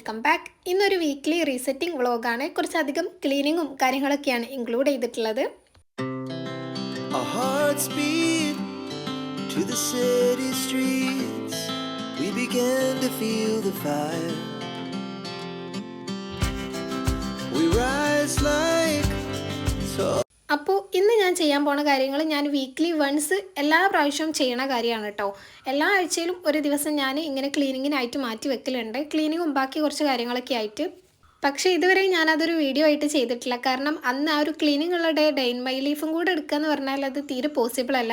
Welcome back. ഇന്നൊരു weekly resetting വ്ളോഗാണ്. കുറച്ചധികം ക്ലീനിങ്ങും കാര്യങ്ങളൊക്കെയാണ് ഇൻക്ലൂഡ് ചെയ്തിട്ടുള്ളത്. Our hearts beat to the city streets. We began to feel the fire. We rise like tall. അപ്പോൾ ഇന്ന് ഞാൻ ചെയ്യാൻ പോണ കാര്യങ്ങൾ ഞാൻ വീക്ക്ലി വൺസ് എല്ലാ പ്രാവശ്യവും ചെയ്യണ കാര്യമാണ് കേട്ടോ. എല്ലാ ആഴ്ചയിലും ഒരു ദിവസം ഞാൻ ഇങ്ങനെ ക്ലീനിങ്ങിനായിട്ട് മാറ്റി വെക്കലുണ്ട്. ക്ലീനിങ്ങും ബാക്കി കുറച്ച് കാര്യങ്ങളൊക്കെ ആയിട്ട്. പക്ഷേ ഇതുവരെ ഞാനതൊരു വീഡിയോ ആയിട്ട് ചെയ്തിട്ടില്ല. കാരണം അന്ന് ആ ഒരു ക്ലീനിങ് ഉള്ള ഡേ ഇൻ മൈ ലൈഫും കൂടെ എടുക്കുക എന്ന് പറഞ്ഞാൽ അത് തീരെ പോസിബിൾ അല്ല.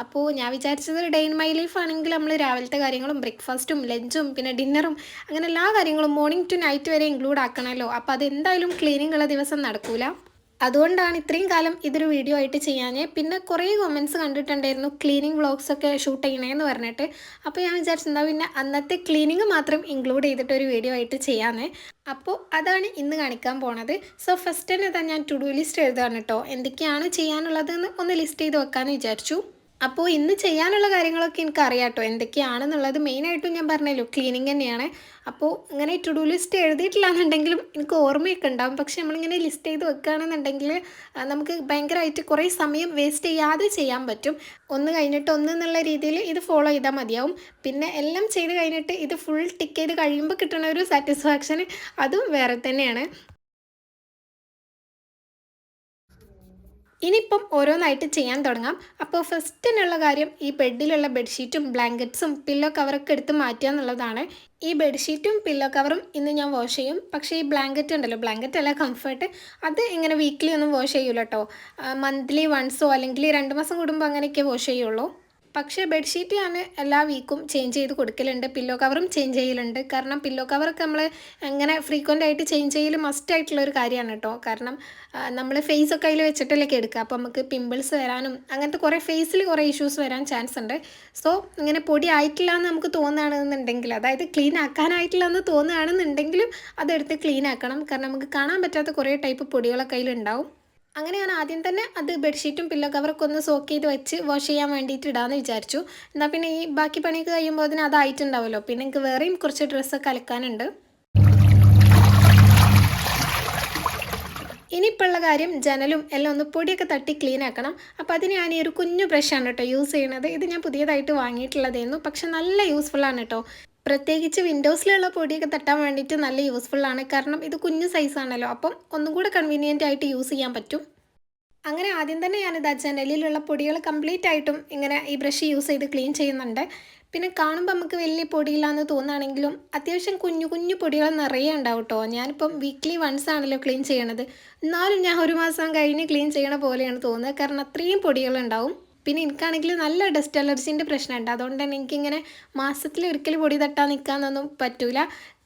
അപ്പോൾ ഞാൻ വിചാരിച്ചത് ഡേ ഇൻ മൈ ലൈഫ് ആണെങ്കിൽ നമ്മൾ രാവിലത്തെ കാര്യങ്ങളും ബ്രേക്ക്ഫാസ്റ്റും ലഞ്ചും പിന്നെ ഡിന്നറും അങ്ങനെ എല്ലാ കാര്യങ്ങളും മോർണിംഗ് ടു നൈറ്റ് വരെ ഇൻക്ലൂഡ് ആക്കണമല്ലോ. അപ്പോൾ അതെന്തായാലും ക്ലീനിങ് ഉള്ള ദിവസം നടക്കൂല. അതുകൊണ്ടാണ് ഇത്രയും കാലം ഇതൊരു വീഡിയോ ആയിട്ട് ചെയ്യാഞ്ഞേ. പിന്നെ കുറേ കമൻറ്റ്സ് കണ്ടിട്ടുണ്ടായിരുന്നു ക്ലീനിങ് വ്ളോഗ്സൊക്കെ ഷൂട്ട് ചെയ്യണേന്ന് പറഞ്ഞിട്ട്. അപ്പോൾ ഞാൻ വിചാരിച്ചെന്താ പിന്നെ അന്നത്തെ ക്ലീനിങ് മാത്രം ഇൻക്ലൂഡ് ചെയ്തിട്ട് ഒരു വീഡിയോ ആയിട്ട് ചെയ്യാമെന്ന്. അപ്പോൾ അതാണ് ഇന്ന് കാണിക്കാൻ പോണത്. സോ ഫസ്റ്റ് തന്നെ തന്നെ ഞാൻ ടു ഡു ലിസ്റ്റ് എഴുതുകയാണ് കേട്ടോ. എന്തൊക്കെയാണ് ചെയ്യാനുള്ളതെന്ന് ഒന്ന് ലിസ്റ്റ് ചെയ്ത് വെക്കാമെന്ന് വിചാരിച്ചു. അപ്പോൾ ഇന്ന് ചെയ്യാനുള്ള കാര്യങ്ങളൊക്കെ എനിക്ക് അറിയാം കേട്ടോ എന്തൊക്കെയാണെന്നുള്ളത്. മെയിനായിട്ടും ഞാൻ പറഞ്ഞല്ലോ ക്ലീനിങ് തന്നെയാണ്. അപ്പോൾ ഇങ്ങനെ ടു ഡു ലിസ്റ്റ് എഴുതിയിട്ടില്ല എന്നുണ്ടെങ്കിലും എനിക്ക് ഓർമ്മയൊക്കെ ഉണ്ടാകും. പക്ഷെ നമ്മളിങ്ങനെ ലിസ്റ്റ് ചെയ്ത് വെക്കുകയാണെന്നുണ്ടെങ്കിൽ നമുക്ക് ഭയങ്കരമായിട്ട് കുറേ സമയം വേസ്റ്റ് ചെയ്യാതെ ചെയ്യാൻ പറ്റും. ഒന്ന് കഴിഞ്ഞിട്ട് ഒന്ന് എന്നുള്ള രീതിയിൽ ഇത് ഫോളോ ചെയ്താൽ മതിയാവും. പിന്നെ എല്ലാം ചെയ്ത് കഴിഞ്ഞിട്ട് ഇത് ഫുൾ ടിക്ക് ചെയ്ത് കഴിയുമ്പോൾ കിട്ടുന്ന ഒരു സാറ്റിസ്ഫാക്ഷൻ അതും വേറെ തന്നെയാണ്. ഇനിയിപ്പം ഓരോന്നായിട്ട് ചെയ്യാൻ തുടങ്ങാം. അപ്പോൾ ഫസ്റ്റിനുള്ള കാര്യം ഈ ബെഡിലുള്ള ബെഡ്ഷീറ്റും ബ്ലാങ്കറ്റ്സും പില്ലോ കവറൊക്കെ എടുത്ത് മാറ്റുക എന്നുള്ളതാണ്. ഈ ബെഡ്ഷീറ്റും പില്ലോ കവറും ഇന്ന് ഞാൻ വാഷ് ചെയ്യും. പക്ഷേ ഈ ബ്ലാങ്കറ്റ് ഉണ്ടല്ലോ, ബ്ലാങ്കറ്റ് അല്ല കംഫർട്ട്, അത് ഇങ്ങനെ വീക്ക്ലി ഒന്നും വാഷ് ചെയ്യൂല കേട്ടോ. മന്ത്ലി വൺസോ അല്ലെങ്കിൽ 2 മാസം കൂടുമ്പോൾ അങ്ങനെയൊക്കെ വാഷ് ചെയ്യുള്ളൂ. പക്ഷേ ബെഡ്ഷീറ്റ് ഞാൻ എല്ലാ വീക്കും ചേഞ്ച് ചെയ്ത് കൊടുക്കലുണ്ട്. പില്ലോ കവറും ചേഞ്ച് ചെയ്യലുണ്ട്. കാരണം പില്ലോ കവറൊക്കെ നമ്മൾ അങ്ങനെ ഫ്രീക്വൻ്റ് ആയിട്ട് ചേഞ്ച് ചെയ്യൽ മസ്റ്റ് ആയിട്ടുള്ളൊരു കാര്യമാണ് കേട്ടോ. കാരണം നമ്മൾ ഫേസൊക്കെ അതിൽ വെച്ചിട്ടല്ലേ എടുക്കുക. അപ്പോൾ നമുക്ക് പിമ്പിൾസ് വരാനും അങ്ങനത്തെ കുറേ ഫേസിൽ കുറേ ഇഷ്യൂസ് വരാൻ ചാൻസ് ഉണ്ട്. സോ ഇങ്ങനെ പൊടി ആയിട്ടില്ല എന്ന് നമുക്ക് തോന്നുകയാണെന്നുണ്ടെങ്കിൽ, അതായത് ക്ലീൻ ആക്കാനായിട്ടില്ല എന്ന് തോന്നുകയാണെന്നുണ്ടെങ്കിലും അതെടുത്ത് ക്ലീൻ ആക്കണം. കാരണം നമുക്ക് കാണാൻ പറ്റാത്ത കുറേ ടൈപ്പ് പൊടികളൊക്കെ അതിലുണ്ടാവും. അങ്ങനെ ഞാൻ ആദ്യം തന്നെ അത് ബെഡ്ഷീറ്റും പില്ലോ കവറൊക്കെ ഒന്ന് സോക്ക് ചെയ്ത് വെച്ച് വാഷ് ചെയ്യാൻ വേണ്ടിയിട്ട് ഇടാമെന്ന് വിചാരിച്ചു. എന്നാൽ പിന്നെ ഈ ബാക്കി പണിയൊക്കെ കഴിയുമ്പോൾ അതിന് അതായിട്ടുണ്ടാവുമല്ലോ. പിന്നെ എനിക്ക് വേറെയും കുറച്ച് ഡ്രസ്സൊക്കെ അലക്കാനുണ്ട്. ഇനിയിപ്പോൾ ഉള്ള കാര്യം ജനലും എല്ലാം ഒന്ന് പൊടിയൊക്കെ തട്ടി ക്ലീൻ ആക്കണം. അപ്പോൾ അതിന് ഞാൻ ഈ ഒരു കുഞ്ഞു ബ്രഷാണ് കേട്ടോ യൂസ് ചെയ്യുന്നത്. ഇത് ഞാൻ പുതിയതായിട്ട് വാങ്ങിയിട്ടുള്ളതായിരുന്നു. പക്ഷെ നല്ല യൂസ്ഫുള്ളാണ് കേട്ടോ. പ്രത്യേകിച്ച് വിൻഡോസിലുള്ള പൊടിയൊക്കെ തട്ടാൻ വേണ്ടിയിട്ട് നല്ല യൂസ്ഫുള്ളാണ്. കാരണം ഇത് കുഞ്ഞു സൈസാണല്ലോ, അപ്പം ഒന്നും കൂടെ കൺവീനിയൻ്റ് ആയിട്ട് യൂസ് ചെയ്യാൻ പറ്റും. അങ്ങനെ ആദ്യം തന്നെ ഞാനിത് ജനലിലുള്ള പൊടികൾ കംപ്ലീറ്റ് ആയിട്ടും ഇങ്ങനെ ഈ ബ്രഷ് യൂസ് ചെയ്ത് ക്ലീൻ ചെയ്യുന്നുണ്ട്. പിന്നെ കാണുമ്പോൾ നമുക്ക് വലിയ പൊടിയില്ലാന്ന് തോന്നുകയാണെങ്കിലും അത്യാവശ്യം കുഞ്ഞു കുഞ്ഞു പൊടികൾ നിറയെ ഉണ്ടാവും കേട്ടോ. ഞാനിപ്പം വീക്ക്ലി വൺസ് ആണല്ലോ ക്ലീൻ ചെയ്യണത്. എന്നാലും ഞാൻ 1 മാസം കഴിഞ്ഞ് ക്ലീൻ ചെയ്യണ പോലെയാണ് തോന്നുന്നത്. കാരണം അത്രയും പൊടികളുണ്ടാവും. പിന്നെ എനിക്കാണെങ്കിൽ നല്ല ഡസ്റ്റ് അലർജീൻ്റെ പ്രശ്നമുണ്ട്. അതുകൊണ്ട് തന്നെ എനിക്കിങ്ങനെ മാസത്തിലൊരിക്കൽ പൊടി തട്ടാൻ നിൽക്കാനൊന്നും പറ്റൂല.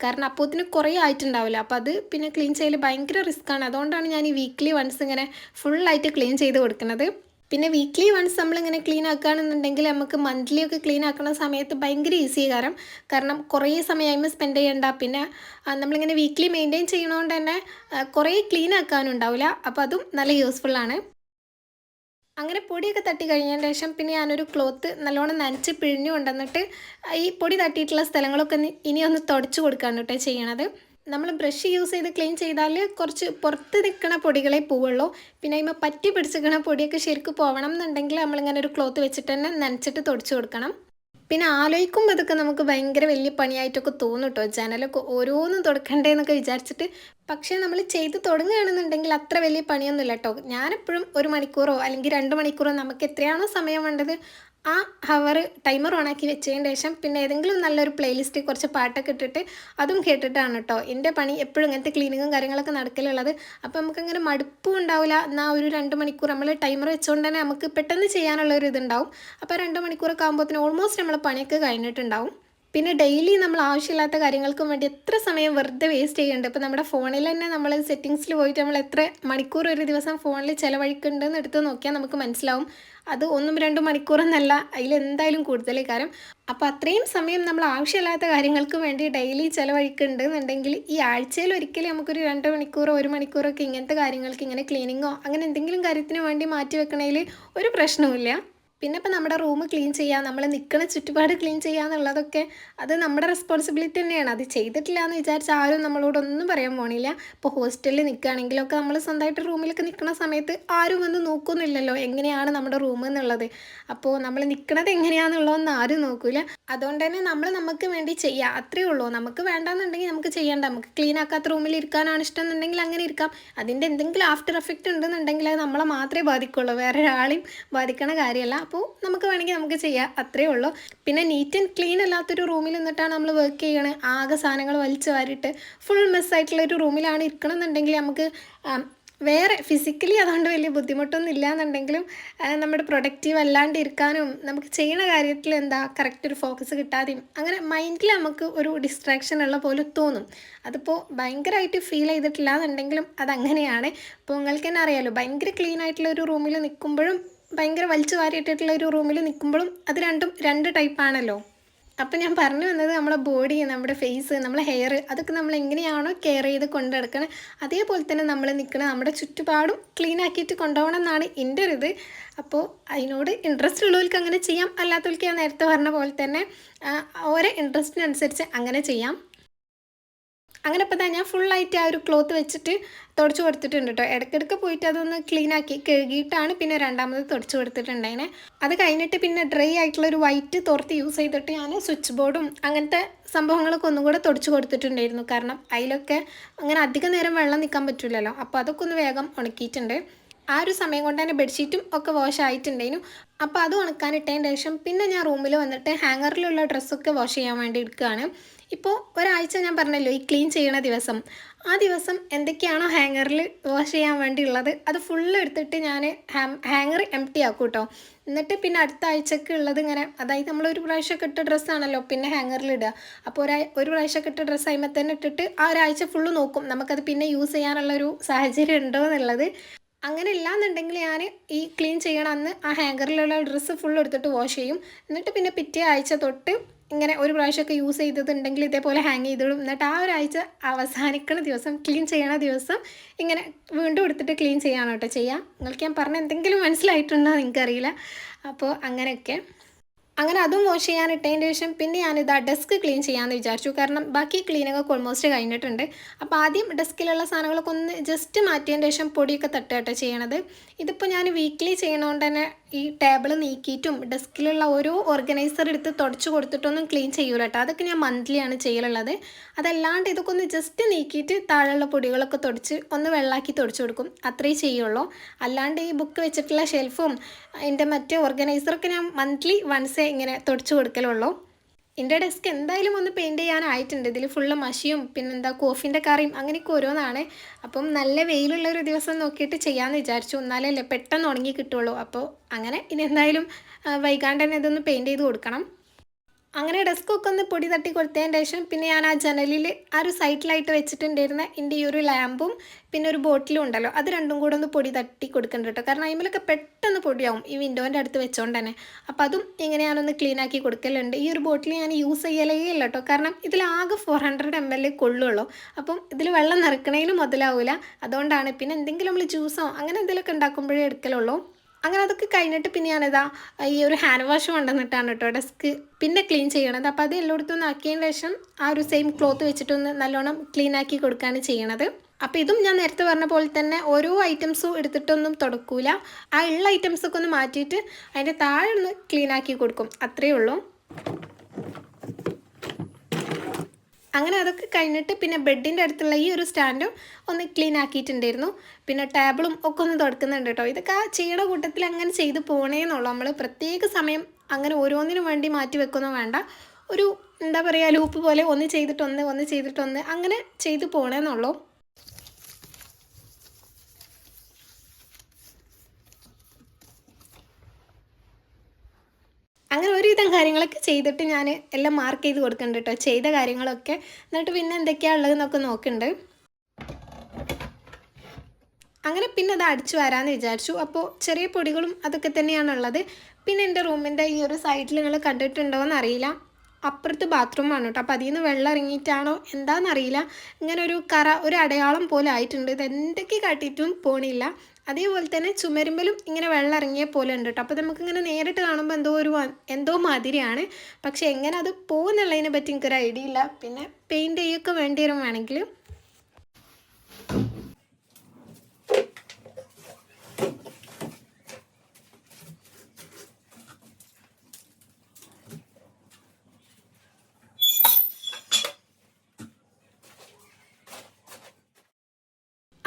കാരണം അപ്പോഴത്തിന് കുറേ ആയിട്ടുണ്ടാവില്ല. അപ്പോൾ അത് പിന്നെ ക്ലീൻ ചെയ്യൽ ഭയങ്കര റിസ്ക്കാണ്. അതുകൊണ്ടാണ് ഞാൻ ഈ വീക്ക്ലി വൺസ് ഇങ്ങനെ ഫുള്ളായിട്ട് ക്ലീൻ ചെയ്ത് കൊടുക്കുന്നത്. പിന്നെ വീക്ക്ലി വൺസ് നമ്മളിങ്ങനെ ക്ലീൻ ആക്കുകയാണെന്നുണ്ടെങ്കിൽ നമുക്ക് മന്ത്ലി ഒക്കെ ക്ലീൻ ആക്കുന്ന സമയത്ത് ഭയങ്കര ഈസി കാരണം കുറേ സമയം സ്പെൻഡ് ചെയ്യണ്ട. പിന്നെ നമ്മളിങ്ങനെ വീക്ക്ലി മെയിൻറ്റെയിൻ ചെയ്യണതുകൊണ്ട് തന്നെ കുറേ ക്ലീൻ ആക്കാനുണ്ടാവില്ല. അപ്പോൾ അതും നല്ല യൂസ്ഫുള്ളാണ്. അങ്ങനെ പൊടിയൊക്കെ തട്ടി കഴിഞ്ഞതിന് ശേഷം പിന്നെ ഞാനൊരു ക്ലോത്ത് നല്ലോണം നനച്ച് പിഴിഞ്ഞു കൊണ്ടുവന്നിട്ട് ഈ പൊടി തട്ടിയിട്ടുള്ള സ്ഥലങ്ങളൊക്കെ ഇനി ഒന്ന് തുടച്ചു കൊടുക്കുകയാണ് കേട്ടോ ചെയ്യണത്. നമ്മൾ ബ്രഷ് യൂസ് ചെയ്ത് ക്ലീൻ ചെയ്താൽ കുറച്ച് പുറത്ത് നിൽക്കുന്ന പൊടികളെ പോവുള്ളൂ. പിന്നെ അതിന്മേൽ പറ്റി പിടിച്ചിരിക്കണ പൊടിയൊക്കെ ശരിക്കും പോകണം എന്നുണ്ടെങ്കിൽ നമ്മളിങ്ങനെ ഒരു ക്ലോത്ത് വെച്ചിട്ട് തന്നെ നനച്ചിട്ട് തുടച്ചു കൊടുക്കണം. പിന്നെ ആലോചിക്കുമ്പോൾ ഇതൊക്കെ നമുക്ക് ഭയങ്കര വലിയ പണിയായിട്ടൊക്കെ തോന്നും കേട്ടോ. ജനലൊക്കെ ഓരോന്നും തുടക്കണ്ടേന്നൊക്കെ വിചാരിച്ചിട്ട്. പക്ഷേ നമ്മൾ ചെയ്ത് തുടങ്ങുകയാണെന്നുണ്ടെങ്കിൽ അത്ര വലിയ പണിയൊന്നുമില്ല കേട്ടോ. ഞാനെപ്പോഴും 1 മണിക്കൂറോ അല്ലെങ്കിൽ 2 മണിക്കൂറോ നമുക്ക് എത്രയാണോ സമയം വേണ്ടത് ആ ഹവർ ടൈമർ ഓണാക്കി വെച്ചതിന് ശേഷം പിന്നെ ഏതെങ്കിലും നല്ലൊരു പ്ലേലിസ്റ്റ് കുറച്ച് പാട്ടൊക്കെ ഇട്ടിട്ട് അതും കേട്ടിട്ടാണ് കേട്ടോ എൻ്റെ പണി എപ്പോഴും ഇങ്ങനത്തെ ക്ലീനിങ്ങും കാര്യങ്ങളൊക്കെ നടക്കലുള്ളത്. അപ്പോൾ നമുക്കങ്ങനെ മടുപ്പും ഉണ്ടാവില്ല. എന്നാൽ ഒരു 2 മണിക്കൂർ നമ്മൾ ടൈമർ വെച്ചുകൊണ്ട് തന്നെ നമുക്ക് പെട്ടെന്ന് ചെയ്യാനുള്ള ഒരു ഇതുണ്ടാവും. അപ്പോൾ 2 മണിക്കൂറൊക്കെ ആകുമ്പോഴത്തേന് ഓൾമോസ്റ്റ് നമ്മൾ പണിയൊക്കെ കഴിഞ്ഞിട്ടുണ്ടാവും. പിന്നെ ഡെയിലി നമ്മൾ ആവശ്യമില്ലാത്ത കാര്യങ്ങൾക്കും വേണ്ടി എത്ര സമയം വെറുതെ വേസ്റ്റ് ചെയ്യുന്നുണ്ട്. ഇപ്പോൾ നമ്മുടെ ഫോണിൽ തന്നെ നമ്മൾ സെറ്റിങ്സിൽ പോയിട്ട് നമ്മൾ എത്ര മണിക്കൂർ ഒരു ദിവസം ഫോണിൽ ചിലവഴിക്കുന്നുണ്ടെന്ന് എടുത്ത് നോക്കിയാൽ നമുക്ക് മനസ്സിലാവും. അത് 1-2 മണിക്കൂറെന്നല്ല, അതിലെന്തായാലും കൂടുതൽ കാര്യം. അപ്പോൾ അത്രയും സമയം നമ്മൾ ആവശ്യമില്ലാത്ത കാര്യങ്ങൾക്ക് വേണ്ടി ഡെയിലി ചിലവഴിക്കുന്നുണ്ടെന്നുണ്ടെങ്കിൽ ഈ ആഴ്ചയിൽ ഒരിക്കലും നമുക്കൊരു 2 മണിക്കൂറോ 1 മണിക്കൂറൊക്കെ ഇങ്ങനത്തെ കാര്യങ്ങൾക്ക് ഇങ്ങനെ ക്ലീനിങ്ങോ അങ്ങനെ എന്തെങ്കിലും കാര്യത്തിന് വേണ്ടി മാറ്റി വെക്കണതിൽ ഒരു പ്രശ്നവുമില്ല. പിന്നെ ഇപ്പോൾ നമ്മുടെ റൂം ക്ലീൻ ചെയ്യുക, നമ്മൾ നിൽക്കുന്ന ചുറ്റുപാട് ക്ലീൻ ചെയ്യുക എന്നുള്ളതൊക്കെ അത് നമ്മുടെ റെസ്പോൺസിബിലിറ്റി തന്നെയാണ്. അത് ചെയ്തിട്ടില്ല എന്ന് വിചാരിച്ച ആരും നമ്മളോടൊന്നും പറയാൻ പോണില്ല. ഇപ്പോൾ ഹോസ്റ്റലിൽ നിൽക്കുകയാണെങ്കിലൊക്കെ നമ്മൾ സ്വന്തമായിട്ട് റൂമിലൊക്കെ നിൽക്കുന്ന സമയത്ത് ആരും വന്ന് നോക്കുന്നില്ലല്ലോ എങ്ങനെയാണ് നമ്മുടെ റൂം എന്നുള്ളത്. അപ്പോൾ നമ്മൾ നിൽക്കുന്നത് എങ്ങനെയാണെന്നുള്ളതൊന്നും ആരും നോക്കില്ല. അതുകൊണ്ട് തന്നെ നമ്മൾ നമുക്ക് വേണ്ടി ചെയ്യുക, അത്രയേ ഉള്ളൂ. നമുക്ക് വേണ്ടാന്നുണ്ടെങ്കിൽ നമുക്ക് ചെയ്യേണ്ട, നമുക്ക് ക്ലീൻ ആക്കാത്ത റൂമിൽ ഇരിക്കാനാണ് ഇഷ്ടം എന്നുണ്ടെങ്കിൽ അങ്ങനെ ഇരിക്കാം. അതിൻ്റെ എന്തെങ്കിലും ആഫ്റ്റർ എഫക്റ്റ് ഉണ്ടെന്നുണ്ടെങ്കിൽ അത് നമ്മളെ മാത്രമേ ബാധിക്കുള്ളൂ, വേറെ ഒരാളെയും ബാധിക്കണ കാര്യമല്ല. അപ്പോൾ നമുക്ക് വേണമെങ്കിൽ നമുക്ക് ചെയ്യാം, അത്രയേ ഉള്ളൂ. പിന്നെ നീറ്റ് ആൻഡ് ക്ലീൻ അല്ലാത്തൊരു റൂമിൽ നിന്നിട്ടാണ് നമ്മൾ വർക്ക് ചെയ്യണത്, ആകെ സാധനങ്ങൾ വലിച്ചു വാരിയിട്ട് ഫുൾ മെസ്സായിട്ടുള്ളൊരു റൂമിലാണ് ഇരിക്കണം എന്നുണ്ടെങ്കിൽ നമുക്ക് വേറെ ഫിസിക്കലി അതുകൊണ്ട് വലിയ ബുദ്ധിമുട്ടൊന്നും ഇല്ല എന്നുണ്ടെങ്കിലും നമ്മുടെ പ്രൊഡക്റ്റീവ് അല്ലാണ്ട് ഇരിക്കാനും നമുക്ക് ചെയ്യുന്ന കാര്യത്തിൽ എന്താ കറക്റ്റ് ഒരു ഫോക്കസ് കിട്ടാതെയും അങ്ങനെ മൈൻഡിൽ നമുക്ക് ഒരു ഡിസ്ട്രാക്ഷൻ ഉള്ള പോലെ തോന്നും. അതിപ്പോൾ ഭയങ്കരമായിട്ട് ഫീൽ ചെയ്തിട്ടില്ല എന്നുണ്ടെങ്കിലും അതങ്ങനെയാണ്. ഇപ്പോൾ നിങ്ങൾക്ക് തന്നെ അറിയാമല്ലോ, ഭയങ്കര ക്ലീൻ ആയിട്ടുള്ള ഒരു റൂമിൽ നിൽക്കുമ്പോഴും ഭയങ്കര വലിച്ചു വാരിയിട്ടിട്ടുള്ള ഒരു റൂമിൽ നിൽക്കുമ്പോഴും അത് രണ്ടും രണ്ട് ടൈപ്പാണല്ലോ. അപ്പം ഞാൻ പറഞ്ഞു വന്നത് നമ്മുടെ ബോഡി, നമ്മുടെ ഫേസ്, നമ്മളെ ഹെയർ, അതൊക്കെ നമ്മൾ എങ്ങനെയാണോ കെയർ ചെയ്ത് കൊണ്ടു നടക്കണം അതേപോലെ തന്നെ നമ്മൾ നിൽക്കണം നമ്മുടെ ചുറ്റുപാടും ക്ലീൻ ആക്കിയിട്ട് കൊണ്ടുപോകണം എന്നാണ് എൻ്റെ ഒരു ഇത്. അപ്പോൾ അതിനോട് ഇൻട്രസ്റ്റ് ഉള്ളവർക്ക് അങ്ങനെ ചെയ്യാം, അല്ലാത്തവർക്ക് ഞാൻ നേരത്തെ പറഞ്ഞ പോലെ തന്നെ ഓരോ ഇൻട്രസ്റ്റിനനുസരിച്ച് അങ്ങനെ ചെയ്യാം. അങ്ങനെ ഇപ്പോൾ തന്നെ ഞാൻ ഫുള്ളായിട്ട് ആ ഒരു ക്ലോത്ത് വെച്ചിട്ട് തുടച്ച് കൊടുത്തിട്ടുണ്ട് കേട്ടോ. ഇടയ്ക്കിടയ്ക്ക് പോയിട്ട് അതൊന്ന് ക്ലീനാക്കി കഴുകിയിട്ടാണ് പിന്നെ രണ്ടാമത് തുടച്ച് കൊടുത്തിട്ടുണ്ടായിനെ. അത് കഴിഞ്ഞിട്ട് പിന്നെ ഡ്രൈ ആയിട്ടുള്ളൊരു വൈറ്റ് തോർത്ത് യൂസ് ചെയ്തിട്ട് ഞാൻ സ്വിച്ച് ബോർഡും അങ്ങനത്തെ സംഭവങ്ങളൊക്കെ ഒന്നും കൂടെ തുടച്ച് കൊടുത്തിട്ടുണ്ടായിരുന്നു. കാരണം അതിലൊക്കെ അങ്ങനെ അധികം നേരം വെള്ളം നിൽക്കാൻ പറ്റില്ലല്ലോ. അപ്പോൾ അതൊക്കെ ഒന്ന് വേഗം ഉണക്കിയിട്ടുണ്ട്. ആ ഒരു സമയം കൊണ്ട് തന്നെ ബെഡ്ഷീറ്റും ഒക്കെ വാഷ് ആയിട്ടുണ്ടായിരുന്നു. അപ്പോൾ അത് ഉണക്കാനിട്ടതിന് ശേഷം പിന്നെ ഞാൻ റൂമിൽ വന്നിട്ട് ഹാങ്ങറിലുള്ള ഡ്രസ്സൊക്കെ വാഷ് ചെയ്യാൻ വേണ്ടി എടുക്കുകയാണ്. ഇപ്പോൾ ഒരാഴ്ച ഞാൻ പറഞ്ഞല്ലോ ഈ ക്ലീൻ ചെയ്യണ ദിവസം, ആ ദിവസം എന്തൊക്കെയാണോ ഹാങ്ങറിൽ വാഷ് ചെയ്യാൻ വേണ്ടിയുള്ളത് അത് ഫുള്ള് എടുത്തിട്ട് ഞാൻ ഹാങ്ങർ എംപ്റ്റി ആക്കും കേട്ടോ. എന്നിട്ട് പിന്നെ അടുത്ത ആഴ്ചക്ക് ഉള്ളത് ഇങ്ങനെ, അതായത് നമ്മളൊരു പ്രാവശ്യമൊക്കെ ഇട്ട ഡ്രസ്സാണല്ലോ പിന്നെ ഹാങ്ങറിൽ ഇടുക. അപ്പോൾ ഒരു പ്രാവശ്യമൊക്കെ ഇട്ട ഡ്രസ്സ് അതിമേ തന്നെ ഇട്ടിട്ട് ആ ഒരാഴ്ച ഫുള്ള് നോക്കും നമുക്കത് പിന്നെ യൂസ് ചെയ്യാനുള്ളൊരു സാഹചര്യം ഉണ്ടോ എന്നുള്ളത്. അങ്ങനെ ഇല്ലാന്നുണ്ടെങ്കിൽ ഞാൻ ഈ ക്ലീൻ ചെയ്യണം അന്ന് ആ ഹാങ്കറിലുള്ള ഡ്രസ്സ് ഫുൾ എടുത്തിട്ട് വാഷ് ചെയ്യും. എന്നിട്ട് പിന്നെ പിറ്റേ ആഴ്ച തൊട്ട് ഇങ്ങനെ ഒരു പ്രാവശ്യമൊക്കെ യൂസ് ചെയ്തതുണ്ടെങ്കിൽ ഇതേപോലെ ഹാങ് ചെയ്തിടും. എന്നിട്ട് ആ ഒരാഴ്ച അവസാനിക്കുന്ന ദിവസം ക്ലീൻ ചെയ്യണ ദിവസം ഇങ്ങനെ വീണ്ടും എടുത്തിട്ട് ക്ലീൻ ചെയ്യാൻ കേട്ടോ ചെയ്യാം. നിങ്ങൾക്ക് ഞാൻ പറഞ്ഞ എന്തെങ്കിലും മനസ്സിലായിട്ടുണ്ടോ എന്ന് എനിക്കറിയില്ല. അപ്പോൾ അങ്ങനെയൊക്കെ അങ്ങനെ അതും വാഷ് ചെയ്യാൻ ഇട്ടതിന് ശേഷം പിന്നെ ഞാനിതാ ഡെസ്ക് ക്ലീൻ ചെയ്യാമെന്ന് വിചാരിച്ചു. കാരണം ബാക്കി ക്ലീനിങ്ങൊക്കെ ഓൾമോസ്റ്റ് കഴിഞ്ഞിട്ടുണ്ട്. അപ്പോൾ ആദ്യം ഡെസ്കിലുള്ള സാധനങ്ങളൊക്കെ ഒന്ന് ജസ്റ്റ് മാറ്റിയതിന് ശേഷം പൊടിയൊക്കെ തട്ടുകട്ടോ ചെയ്യണത്. ഇതിപ്പോൾ ഞാൻ വീക്ക്ലി ചെയ്യണതുകൊണ്ട് തന്നെ ഈ ടേബിൾ നീക്കിയിട്ടും ഡെസ്കിലുള്ള ഓരോ ഓർഗനൈസർ എടുത്ത് തുടച്ച് കൊടുത്തിട്ടൊന്നും ക്ലീൻ ചെയ്യൂല കേട്ടോ. അതൊക്കെ ഞാൻ മന്ത്ലിയാണ് ചെയ്യലുള്ളത്. അതല്ലാണ്ട് ഇതൊക്കെ ഒന്ന് ജസ്റ്റ് നീക്കിയിട്ട് താഴെയുള്ള പൊടികളൊക്കെ തുടച്ച് ഒന്ന് വെള്ളമാക്കി തുടച്ച് കൊടുക്കും, അത്രേ ചെയ്യുള്ളൂ. അല്ലാണ്ട് ഈ ബുക്ക് വെച്ചിട്ടുള്ള ഷെൽഫും അതിൻ്റെ മറ്റേ ഓർഗനൈസറൊക്കെ ഞാൻ മന്ത്ലി വൺസേ ഇങ്ങനെ തുടച്ച് കൊടുക്കലുള്ളൂ. എൻ്റെ ഡെസ്ക് എന്തായാലും ഒന്ന് പെയിൻറ്റ് ചെയ്യാനായിട്ടുണ്ട്. ഇതിൽ ഫുള്ള് മഷിയും പിന്നെന്താ കോഫിൻ്റെ കറിയും അങ്ങനെയൊക്കെ ഓരോന്നാണ്. അപ്പം നല്ല വെയിലുള്ളൊരു ദിവസം നോക്കിയിട്ട് ചെയ്യാമെന്ന് വിചാരിച്ചു, എന്നാലല്ലേ പെട്ടെന്ന് ഉണങ്ങി കിട്ടുള്ളൂ. അപ്പോൾ അങ്ങനെ ഇനി എന്തായാലും വൈകാണ്ട് തന്നെ ഇതൊന്ന് പെയിൻറ്റ് ചെയ്ത് കൊടുക്കണം. അങ്ങനെ ഡെസ്കൊക്കെ ഒന്ന് പൊടി തട്ടി കൊടുത്തതിന് ശേഷം പിന്നെ ഞാൻ ആ ജനലിൽ ആ ഒരു സൈഡിലായിട്ട് വെച്ചിട്ടുണ്ടായിരുന്ന എൻ്റെ ഈ ഒരു ലാമ്പും പിന്നെ ഒരു ബോട്ടിലും ഉണ്ടല്ലോ, അത് രണ്ടും കൂടെ ഒന്ന് പൊടി തട്ടി കൊടുക്കുന്നുണ്ട് കേട്ടോ. കാരണം അതിമേലൊക്കെ പെട്ടെന്ന് പൊടിയാവും ഈ വിൻഡോൻ്റെ അടുത്ത് വെച്ചുകൊണ്ട് തന്നെ. അപ്പോൾ അതും ഇങ്ങനെ ഞാനൊന്ന് ക്ലീൻ ആക്കി കൊടുക്കലുണ്ട്. ഈ ഒരു ബോട്ടിൽ ഞാൻ യൂസ് ചെയ്യലേ ഇല്ല കേട്ടോ. കാരണം ഇതിലാകെ 400 ml കൊള്ളുള്ളൂ. അപ്പം ഇതിൽ വെള്ളം നിറക്കണേലും മുതലാവില്ല. അതുകൊണ്ടാണ് പിന്നെ എന്തെങ്കിലും നമ്മൾ ജ്യൂസോ അങ്ങനെ എന്തെങ്കിലുമൊക്കെ ഉണ്ടാക്കുമ്പോഴേ എടുക്കലുള്ളൂ. അങ്ങനെ അതൊക്കെ കഴിഞ്ഞിട്ട് പിന്നെ ഞാനിതാ ഈ ഒരു ഹാൻഡ് വാഷ് കൊണ്ടുവന്നിട്ടാണ് കേട്ടോ ഡെസ്ക് പിന്നെ ക്ലീൻ ചെയ്യണത്. അപ്പോൾ അത് എല്ലായിടത്തും ഒന്ന് ആക്കിയതിന് ശേഷം ആ ഒരു സെയിം ക്ലോത്ത് വെച്ചിട്ടൊന്ന് നല്ലോണം ക്ലീൻ ആക്കി കൊടുക്കുകയാണ് ചെയ്യണത്. അപ്പോൾ ഇതും ഞാൻ നേരത്തെ പറഞ്ഞ പോലെ തന്നെ ഓരോ ഐറ്റംസും എടുത്തിട്ടൊന്നും തുടക്കൂല. ആ ഉള്ള ഐറ്റംസൊക്കെ ഒന്ന് മാറ്റിയിട്ട് അതിൻ്റെ താഴെ ഒന്ന് ക്ലീൻ ആക്കി കൊടുക്കും, അത്രയേ ഉള്ളൂ. അങ്ങനെ അതൊക്കെ കഴിഞ്ഞിട്ട് പിന്നെ ബെഡിൻ്റെ അടുത്തുള്ള ഈ ഒരു സ്റ്റാൻഡും ഒന്ന് ക്ലീൻ ആക്കിയിട്ടുണ്ടായിരുന്നു. പിന്നെ ടേബിളും ഒക്കെ ഒന്ന് തുടക്കുന്നുണ്ട് കേട്ടോ. ഇതൊക്കെ ആ ചെയ്യണ കൂട്ടത്തിൽ അങ്ങനെ ചെയ്ത് പോകണേന്നുള്ളൂ. നമ്മൾ പ്രത്യേക സമയം അങ്ങനെ ഓരോന്നിനും വേണ്ടി മാറ്റി വെക്കൊന്നും വേണ്ട. ഒരു എന്താ പറയുക ലൂപ്പ് പോലെ ഒന്ന് ചെയ്തിട്ടൊന്ന് അങ്ങനെ ചെയ്ത് പോകണേന്നുള്ളൂ. അങ്ങനെ ഒരുവിധം കാര്യങ്ങളൊക്കെ ചെയ്തിട്ട് ഞാൻ എല്ലാം മാർക്ക് ചെയ്ത് കൊടുക്കുന്നുണ്ട് കേട്ടോ ചെയ്ത കാര്യങ്ങളൊക്കെ. എന്നിട്ട് പിന്നെ എന്തൊക്കെയാണ് ഉള്ളതെന്നൊക്കെ നോക്കുന്നുണ്ട്. അങ്ങനെ പിന്നെ അത് അടിച്ചു വരാമെന്ന് വിചാരിച്ചു. അപ്പോൾ ചെറിയ പൊടികളും അതൊക്കെ തന്നെയാണുള്ളത്. പിന്നെ എൻ്റെ റൂമിൻ്റെ ഈ ഒരു സൈഡിൽ നിങ്ങൾ കണ്ടിട്ടുണ്ടോ എന്നറിയില്ല, അപ്പുറത്ത് ബാത്റൂമാണ് കേട്ടോ. അപ്പോൾ അതിൽ നിന്ന് വെള്ളം ഇറങ്ങിയിട്ടാണോ എന്താണെന്നറിയില്ല, ഇങ്ങനെ ഒരു ഒരു അടയാളം പോലെ ആയിട്ടുണ്ട്. ഇത് എന്തൊക്കെ കാട്ടിയിട്ടും പോണില്ല. അതേപോലെ തന്നെ ചുമരുമ്പലും ഇങ്ങനെ വെള്ളം ഇറങ്ങിയ പോലെ ഉണ്ട് കേട്ടോ. അപ്പോൾ നമുക്കിങ്ങനെ നേരിട്ട് കാണുമ്പോൾ എന്തോ മാതിരിയാണ്. പക്ഷേ എങ്ങനെ അത് പോകുന്നുള്ളതിനെ പറ്റി എനിക്കൊരു ഐഡിയ ഇല്ല. പിന്നെ പെയിൻറ്റ് ചെയ്യൊക്കെ വേണ്ടി വരും വേണമെങ്കിൽ.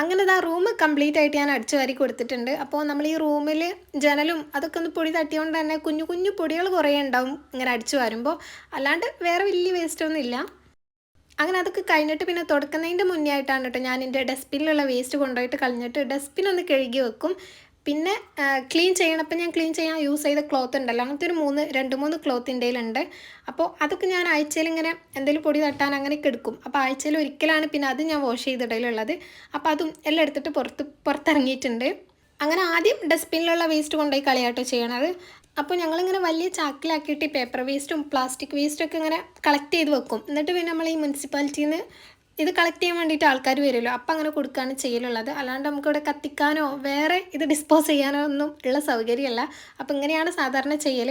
അങ്ങനെ ആ റൂം കംപ്ലീറ്റ് ആയിട്ട് ഞാൻ അടിച്ചു വാരി കൊടുത്തിട്ടുണ്ട്. അപ്പോൾ നമ്മൾ ഈ റൂമിൽ ജനലും അതൊക്കെ ഒന്ന് പൊടി തട്ടിയോണ്ട് തന്നെ കുഞ്ഞു കുഞ്ഞു പൊടികൾ കുറേ ഉണ്ടാവും ഇങ്ങനെ അടിച്ചു വരുമ്പോൾ. അല്ലാണ്ട് വേറെ വലിയ വേസ്റ്റൊന്നും ഇല്ല. അങ്ങനെ അതൊക്കെ കഴിഞ്ഞിട്ട് പിന്നെ തുടക്കുന്നതിൻ്റെ മുന്നേ ആയിട്ടാണ് കേട്ടോ ഞാൻ എൻ്റെ ഡസ്റ്റ്ബിന്നിലുള്ള വേസ്റ്റ് കൊണ്ടുപോയിട്ട് കളഞ്ഞിട്ട് ഡസ്റ്റ്ബിൻ ഒന്ന് കഴുകി വെക്കും. പിന്നെ ക്ലീൻ ചെയ്യണം. അപ്പം ഞാൻ ക്ലീൻ ചെയ്യാൻ യൂസ് ചെയ്ത ക്ലോത്ത് ഉണ്ടല്ലോ, അങ്ങനത്തെ ഒരു 2-3 ക്ലോത്ത് എൻ്റെ കയ്യിലുണ്ട്. അപ്പോൾ അതൊക്കെ ഞാൻ ആഴ്ചയിൽ ഇങ്ങനെ എന്തെങ്കിലും പൊടി തട്ടാൻ അങ്ങനെയൊക്കെ എടുക്കും. അപ്പോൾ ആഴ്ചയിൽ ഒരിക്കലാണ് പിന്നെ അത് ഞാൻ വാഷ് ചെയ്തിടലുള്ളത്. അപ്പോൾ അതും എല്ലാം എടുത്തിട്ട് പുറത്തിറങ്ങിയിട്ടുണ്ട്. അങ്ങനെ ആദ്യം ഡസ്റ്റ്ബിന്നിലുള്ള വേസ്റ്റ് കൊണ്ടുപോയി കളയാട്ടോ ചെയ്യണത്. അപ്പോൾ ഞങ്ങളിങ്ങനെ വലിയ ചാക്കിലാക്കിയിട്ട് പേപ്പർ വേസ്റ്റും പ്ലാസ്റ്റിക് വേസ്റ്റൊക്കെ ഇങ്ങനെ കളക്ട് ചെയ്ത് വെക്കും. എന്നിട്ട് പിന്നെ നമ്മൾ ഈ മുനിസിപ്പാലിറ്റിയിൽ നിന്ന് ഇത് കളക്ട് ചെയ്യാൻ വേണ്ടിയിട്ട് ആൾക്കാർ വരുമല്ലോ, അപ്പം അങ്ങനെ കൊടുക്കുകയാണ് ചെയ്യലുള്ളത്. അല്ലാണ്ട് നമുക്കിവിടെ കത്തിക്കാനോ വേറെ ഇത് ഡിസ്പോസ് ചെയ്യാനോ ഒന്നും ഉള്ള സൗകര്യമല്ല. അപ്പോൾ ഇങ്ങനെയാണ് സാധാരണ ചെയ്യൽ.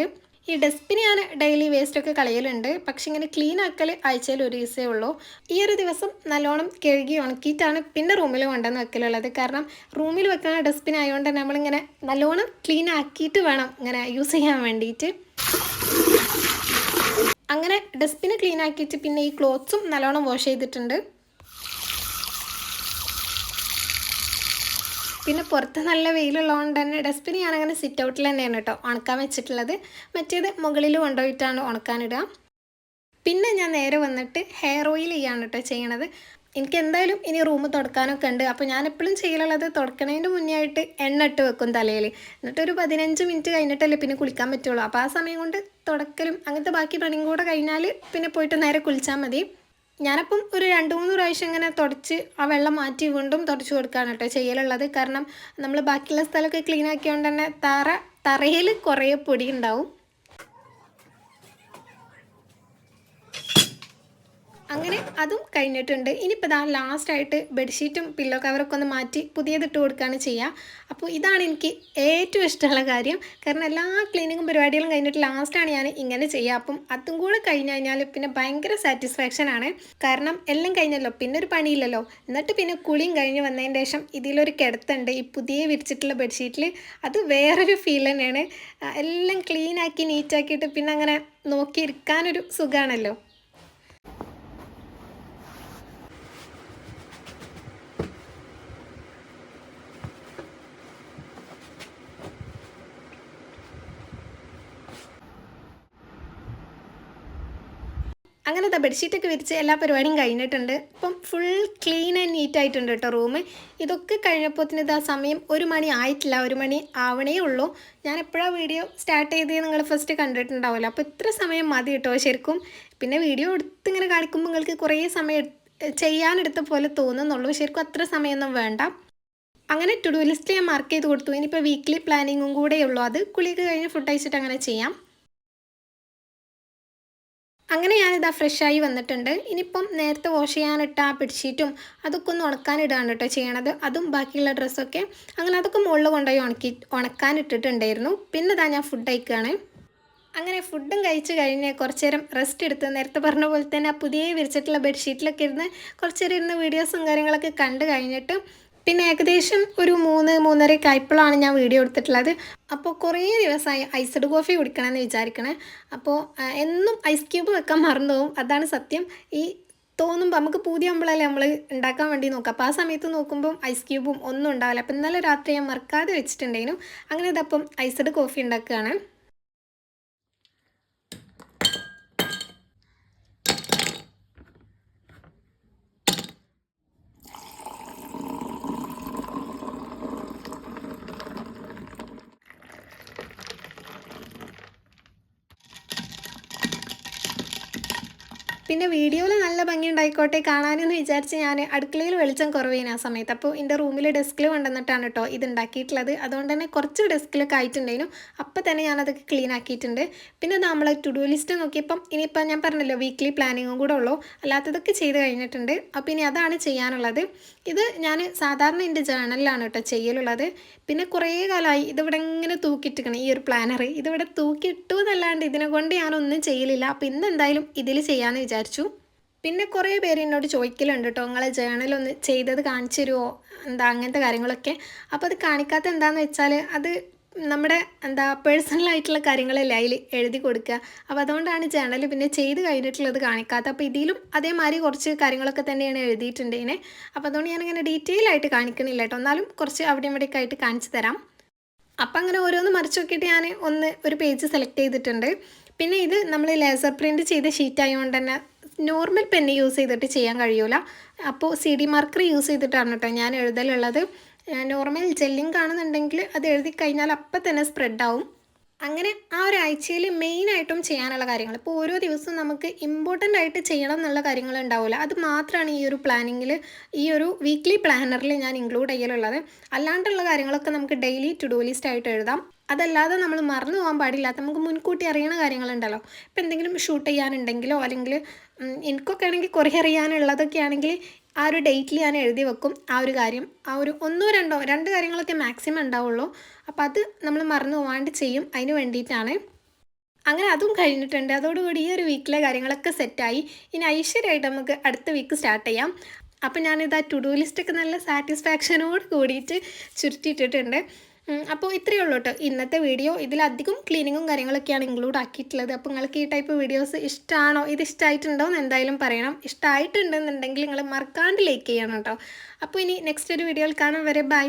ഈ ഡസ്റ്റ്ബിൻ ഞാൻ ഡെയിലി വേസ്റ്റൊക്കെ കളയലുണ്ട്. പക്ഷെ ഇങ്ങനെ ക്ലീൻ ആക്കൽ ആഴ്ചയിൽ ഒരു ദിവസമേ ഉള്ളൂ. ഈ ഒരു ദിവസം നല്ലോണം കഴുകി ഉണക്കിയിട്ടാണ് പിന്നെ റൂമിൽ കൊണ്ടുവന്ന് വെക്കലുള്ളത്. കാരണം റൂമിൽ വെക്കുന്ന ഡസ്റ്റ്ബിൻ ആയതുകൊണ്ട് തന്നെ നമ്മളിങ്ങനെ നല്ലോണം ക്ലീൻ ആക്കിയിട്ട് വേണം ഇങ്ങനെ യൂസ് ചെയ്യാൻ വേണ്ടിയിട്ട്. അങ്ങനെ ഡസ്റ്റ്ബിന് ക്ലീൻ ആക്കിയിട്ട് പിന്നെ ഈ ക്ലോത്ത്സും നല്ലോണം വാഷ് ചെയ്തിട്ടുണ്ട്. പിന്നെ പുറത്ത് നല്ല വെയിലുള്ളതുകൊണ്ട് തന്നെ ഡസ്റ്റ്ബിൻ ഞാനങ്ങനെ സിറ്റ് ഔട്ടിൽ തന്നെയാണ് കേട്ടോ ഉണക്കാൻ വെച്ചിട്ടുള്ളത്. മറ്റേത് മുകളിൽ കൊണ്ടുപോയിട്ടാണ് ഉണക്കാനിടുക. പിന്നെ ഞാൻ നേരെ വന്നിട്ട് ഹെയർ ഓയിൽ ചെയ്യാണ് കേട്ടോ ചെയ്യണത്. എനിക്ക് എന്തായാലും ഇനി റൂം തുടക്കാനൊക്കെ ഉണ്ട്. അപ്പോൾ ഞാൻ എപ്പോഴും ചെയ്യലുള്ളത് തുടക്കണതിൻ്റെ മുന്നേ ആയിട്ട് എണ്ണ ഇട്ട് വെക്കും തലയിൽ. എന്നിട്ടൊരു 15 മിനിറ്റ് കഴിഞ്ഞിട്ടല്ലേ പിന്നെ കുളിക്കാൻ പറ്റുള്ളൂ. അപ്പോൾ ആ സമയം കൊണ്ട് തുടക്കലും അങ്ങനത്തെ ബാക്കി പണിയും കൂടെ കഴിഞ്ഞാൽ പിന്നെ പോയിട്ട് നേരെ കുളിച്ചാൽ മതി. ഞാനപ്പം ഒരു 2-3 പ്രാവശ്യം ഇങ്ങനെ തുടച്ച് ആ വെള്ളം മാറ്റി വീണ്ടും തുടച്ച് കൊടുക്കുകയാണ് കേട്ടോ ചെയ്യലുള്ളത്. കാരണം നമ്മൾ ബാക്കിയുള്ള സ്ഥലമൊക്കെ ക്ലീൻ ആക്കിയതുകൊണ്ട് തന്നെ തറയിൽ കുറേ പൊടി ഉണ്ടാവും. അങ്ങനെ അതും കഴിഞ്ഞിട്ടുണ്ട്. ഇനിയിപ്പോൾ ഇതാ ലാസ്റ്റായിട്ട് ബെഡ്ഷീറ്റും പില്ലോ കവറൊക്കെ ഒന്ന് മാറ്റി പുതിയതിട്ട് കൊടുക്കുകയാണ് ചെയ്യുക. അപ്പോൾ ഇതാണ് എനിക്ക് ഏറ്റവും ഇഷ്ടമുള്ള കാര്യം. കാരണം എല്ലാ ക്ലീനിങ്ങും പരിപാടികളും കഴിഞ്ഞിട്ട് ലാസ്റ്റാണ് ഞാൻ ഇങ്ങനെ ചെയ്യുക. അപ്പം അതും കൂടെ കഴിഞ്ഞ് കഴിഞ്ഞാൽ പിന്നെ ഭയങ്കര സാറ്റിസ്ഫാക്ഷനാണ്. കാരണം എല്ലാം കഴിഞ്ഞല്ലോ, പിന്നെ ഒരു പണിയില്ലല്ലോ. എന്നിട്ട് പിന്നെ കുളിയും കഴിഞ്ഞ് വന്നതിന് ശേഷം ഇതിലൊരു കിടത്തുണ്ട് ഈ പുതിയ വിരിച്ചിട്ടുള്ള ബെഡ്ഷീറ്റിൽ. അത് വേറൊരു ഫീൽ തന്നെയാണ്. എല്ലാം ക്ലീനാക്കി നീറ്റാക്കിയിട്ട് പിന്നെ അങ്ങനെ നോക്കിയിരിക്കാനൊരു സുഖമാണല്ലോ. അങ്ങനെ ബെഡ്ഷീറ്റൊക്കെ വിരിച്ച് എല്ലാ പരിപാടിയും കഴിഞ്ഞിട്ടുണ്ട്. ഇപ്പം ഫുൾ ക്ലീൻ ആൻഡ് നീറ്റ് ആയിട്ടുണ്ട് കേട്ടോ റൂം. ഇതൊക്കെ കഴിഞ്ഞപ്പോൾ ഇതാ സമയം 1 മണി ആയിട്ടില്ല, 1 മണി ആവണേ ഉള്ളൂ. ഞാൻ എപ്പോഴാണ് വീഡിയോ സ്റ്റാർട്ട് ചെയ്തത് നിങ്ങൾ ഫസ്റ്റ് കണ്ടിട്ടുണ്ടാവുമല്ലോ. അപ്പോൾ ഇത്ര സമയം മതി കേട്ടോ ശരിക്കും. പിന്നെ വീഡിയോ എടുത്തിങ്ങനെ കാണിക്കുമ്പോൾ നിങ്ങൾക്ക് കുറേ സമയം ചെയ്യാനെടുത്ത പോലെ തോന്നുന്നുള്ളൂ. ശരിക്കും അത്ര സമയമൊന്നും വേണ്ട. അങ്ങനെ ടു ഡു ലിസ്റ്റ് ഞാൻ മാർക്ക് ചെയ്ത് കൊടുത്തു. ഇനിയിപ്പോൾ വീക്ക്ലി പ്ലാനിങ്ങും കൂടെ ഉള്ളൂ. അത് കുളിയൊക്കെ കഴിഞ്ഞ് ഫുഡ് കഴിച്ചിട്ട് അങ്ങനെ ചെയ്യാം. അങ്ങനെ ഞാനിതാ ഫ്രഷായി വന്നിട്ടുണ്ട്. ഇനിയിപ്പം നേരത്തെ വാഷ് ചെയ്യാനിട്ട ആ ബെഡ്ഷീറ്റും അതൊക്കെ ഒന്ന് ഉണക്കാനിടുകയാണ് കേട്ടോ ചെയ്യണത്. അതും ബാക്കിയുള്ള ഡ്രസ്സൊക്കെ അങ്ങനെ അതൊക്കെ മുകളിൽ കൊണ്ടുപോയി ഉണക്കാനിട്ടിട്ടുണ്ടായിരുന്നു. പിന്നെ ഇതാ ഞാൻ ഫുഡ് കഴിക്കുകയാണ്. അങ്ങനെ ഫുഡും കഴിച്ച് കഴിഞ്ഞ് കുറച്ച് നേരം റെസ്റ്റ് എടുത്ത് നേരത്തെ പറഞ്ഞ പോലെ തന്നെ ആ പുതിയ വിരിച്ചിട്ടുള്ള ബെഡ്ഷീറ്റിലൊക്കെ ഇരുന്ന് കുറച്ച് നേരം ഇരുന്ന് വീഡിയോസും കാര്യങ്ങളൊക്കെ കണ്ട് കഴിഞ്ഞിട്ട് പിന്നെ ഏകദേശം ഒരു 3-3:30 ആയപ്പോഴാണ് ഞാൻ വീഡിയോ എടുത്തിട്ടുള്ളത്. അപ്പോൾ കുറേ ദിവസമായി ഐസ്ഡ് കോഫി കുടിക്കണമെന്ന് വിചാരിക്കണേ. അപ്പോൾ എന്നും ഐസ് ക്യൂബ് വെക്കാൻ മറന്നു പോകും, അതാണ് സത്യം. ഈ തോന്നുമ്പോൾ നമുക്ക് പൂതിയാകുമ്പോഴല്ലേ നമ്മൾ ഉണ്ടാക്കാൻ വേണ്ടി നോക്കാം. അപ്പോൾ ആ സമയത്ത് നോക്കുമ്പം ഐസ് ക്യൂബും ഒന്നും ഉണ്ടാവില്ല. അപ്പോൾ ഇന്നലെ രാത്രി ഞാൻ മറക്കാതെ വെച്ചിട്ടുണ്ടായിരുന്നു. അങ്ങനെ ഇതപ്പം ഐസ്ഡ് കോഫി ഉണ്ടാക്കുകയാണ്. പിന്നെ വീഡിയോയിൽ നല്ല ഭംഗി ഉണ്ടായിക്കോട്ടെ കാണാനെന്ന് വിചാരിച്ച് ഞാൻ അടുക്കളയിൽ വെളിച്ചം കുറവേന് ആ സമയത്ത്. അപ്പോൾ എൻ്റെ റൂമിൽ ഡെസ്കിൽ കൊണ്ടുവന്നിട്ടാണ് കേട്ടോ ഇത് ഉണ്ടാക്കിയിട്ടുള്ളത്. അതുകൊണ്ട് തന്നെ കുറച്ച് ഡെസ്കിലൊക്കെ ആയിട്ടുണ്ടായിരുന്നു. അപ്പോൾ തന്നെ ഞാനതൊക്കെ ക്ലീൻ ആക്കിയിട്ടുണ്ട്. പിന്നെ നമ്മൾ ടു ഡു ലിസ്റ്റ് നോക്കിയപ്പം ഇനിയിപ്പം ഞാൻ പറഞ്ഞല്ലോ വീക്ക്ലി പ്ലാനിങ്ങും കൂടെ ഉള്ളൂ, അല്ലാത്തതൊക്കെ ചെയ്ത് കഴിഞ്ഞിട്ടുണ്ട്. അപ്പോൾ ഇനി അതാണ് ചെയ്യാനുള്ളത്. ഇത് ഞാൻ സാധാരണ എൻ്റെ ജേണലിലാണ് കേട്ടോ ചെയ്യലുള്ളത്. പിന്നെ കുറേ കാലമായി ഇതിവിടെ ഇങ്ങനെ തൂക്കിയിട്ടിരിക്കണം ഈ ഒരു പ്ലാനർ. ഇതിവിടെ തൂക്കിയിട്ടു എന്നല്ലാണ്ട് ഇതിനെ കൊണ്ട് ഞാനൊന്നും ചെയ്യലില്ല. അപ്പോൾ ഇന്ന് എന്തായാലും ഇതിൽ ചെയ്യാമെന്ന് വിചാരിച്ചു. പിന്നെ കുറേ പേര് എന്നോട് ചോദിക്കലുണ്ട് കേട്ടോ, നിങ്ങളെ ജേണലൊന്ന് ചെയ്തത് കാണിച്ചു തരുമോ എന്താ അങ്ങനത്തെ കാര്യങ്ങളൊക്കെ. അപ്പോൾ അത് കാണിക്കാത്ത എന്താണെന്ന് വെച്ചാൽ അത് നമ്മുടെ പേഴ്സണലായിട്ടുള്ള കാര്യങ്ങളല്ലേ അതിൽ എഴുതി കൊടുക്കുക. അപ്പോൾ അതുകൊണ്ടാണ് ജേണൽ പിന്നെ ചെയ്ത് കഴിഞ്ഞിട്ടുള്ളത് കാണിക്കാത്തത്. അപ്പോൾ ഇതിലും അതേമാതിരി കുറച്ച് കാര്യങ്ങളൊക്കെ തന്നെയാണ് എഴുതിയിട്ടുണ്ട് ഇതിനെ. അപ്പോൾ അതുകൊണ്ട് ഞാനങ്ങനെ ഡീറ്റെയിൽ ആയിട്ട് കാണിക്കണില്ല കേട്ടോ, എന്നാലും കുറച്ച് അവിടെ ഇവിടെയൊക്കെ ആയിട്ട് കാണിച്ചു തരാം. അപ്പം അങ്ങനെ ഓരോന്ന് മറിച്ച് നോക്കിയിട്ട് ഞാൻ ഒരു പേജ് സെലക്ട് ചെയ്തിട്ടുണ്ട്. പിന്നെ ഇത് നമ്മൾ ലേസർ പ്രിൻറ്റ് ചെയ്ത ഷീറ്റ് ആയതുകൊണ്ട് തന്നെ നോർമൽ പെന്ന് യൂസ് ചെയ്തിട്ട് ചെയ്യാൻ കഴിയൂല. അപ്പോൾ CD മാർക്കർ യൂസ് ചെയ്തിട്ടാണ് കേട്ടോ ഞാൻ എഴുതലുള്ളത്. നോർമൽ ജെല്ലിങ് ആണെന്നുണ്ടെങ്കിൽ അത് എഴുതി കഴിഞ്ഞാൽ അപ്പം തന്നെ സ്പ്രെഡാവും. അങ്ങനെ ആ ഒരാഴ്ചയിൽ മെയിനായിട്ടും ചെയ്യാനുള്ള കാര്യങ്ങൾ, ഇപ്പോൾ ഓരോ ദിവസവും നമുക്ക് ഇമ്പോർട്ടൻ്റ് ആയിട്ട് ചെയ്യണം എന്നുള്ള കാര്യങ്ങൾ ഉണ്ടാവില്ല. അത് മാത്രമാണ് ഈ ഒരു പ്ലാനിങ്ങിൽ, ഈ ഒരു വീക്ക്ലി പ്ലാനറിൽ ഞാൻ ഇൻക്ലൂഡ് ചെയ്യലുള്ളത്. അല്ലാണ്ടുള്ള കാര്യങ്ങളൊക്കെ നമുക്ക് ഡെയിലി ടു ഡു ലിസ്റ്റ് ആയിട്ട് എഴുതാം. അതല്ലാതെ നമ്മൾ മറന്നു പോകാൻ പാടില്ലാത്ത നമുക്ക് മുൻകൂട്ടി അറിയണ കാര്യങ്ങളുണ്ടല്ലോ. ഇപ്പോൾ എന്തെങ്കിലും ഷൂട്ട് ചെയ്യാനുണ്ടെങ്കിലോ അല്ലെങ്കിൽ എനിക്കൊക്കെ ആണെങ്കിൽ കുറേ അറിയാനുള്ളതൊക്കെ ആണെങ്കിൽ ആ ഒരു ഡേറ്റിൽ ഞാൻ എഴുതി വെക്കും ആ ഒരു കാര്യം. ആ ഒരു ഒന്നോ രണ്ടോ രണ്ട് കാര്യങ്ങളൊക്കെ മാക്സിമം ഉണ്ടാവുള്ളൂ. അപ്പോൾ അത് നമ്മൾ മറന്നു പോകാണ്ട് ചെയ്യും, അതിന് വേണ്ടിയിട്ടാണ്. അങ്ങനെ അതും കഴിഞ്ഞിട്ടുണ്ട്. അതോടുകൂടി ഈ ഒരു വീക്കിലെ കാര്യങ്ങളൊക്കെ സെറ്റായി. ഇനി ഐശ്വര്യമായിട്ട് നമുക്ക് അടുത്ത വീക്ക് സ്റ്റാർട്ട് ചെയ്യാം. അപ്പോൾ ഞാനിത് ആ ടു ഡു ലിസ്റ്റൊക്കെ നല്ല സാറ്റിസ്ഫാക്ഷനോട് കൂടിയിട്ട് ചുരുട്ടിയിട്ടിട്ടുണ്ട്. അപ്പോൾ ഇത്രയേ ഉള്ളൂ കേട്ടോ ഇന്നത്തെ വീഡിയോ. ഇതിലധികം ക്ലീനിങ്ങും കാര്യങ്ങളൊക്കെയാണ് ഇൻക്ലൂഡ് ആക്കിയിട്ടുള്ളത്. അപ്പോൾ നിങ്ങൾക്ക് ഈ ടൈപ്പ് വീഡിയോസ് ഇഷ്ടമാണോ, ഇത് ഇഷ്ടമായിട്ടുണ്ടോ എന്ന് എന്തായാലും പറയണം. ഇഷ്ടമായിട്ടുണ്ടെന്നുണ്ടെങ്കിൽ നിങ്ങൾ മറക്കാണ്ട് ലൈക്ക് ചെയ്യണം കേട്ടോ. അപ്പോൾ ഇനി നെക്സ്റ്റ് ഒരു വീഡിയോയിൽ കാണാൻ വരെ ബൈ.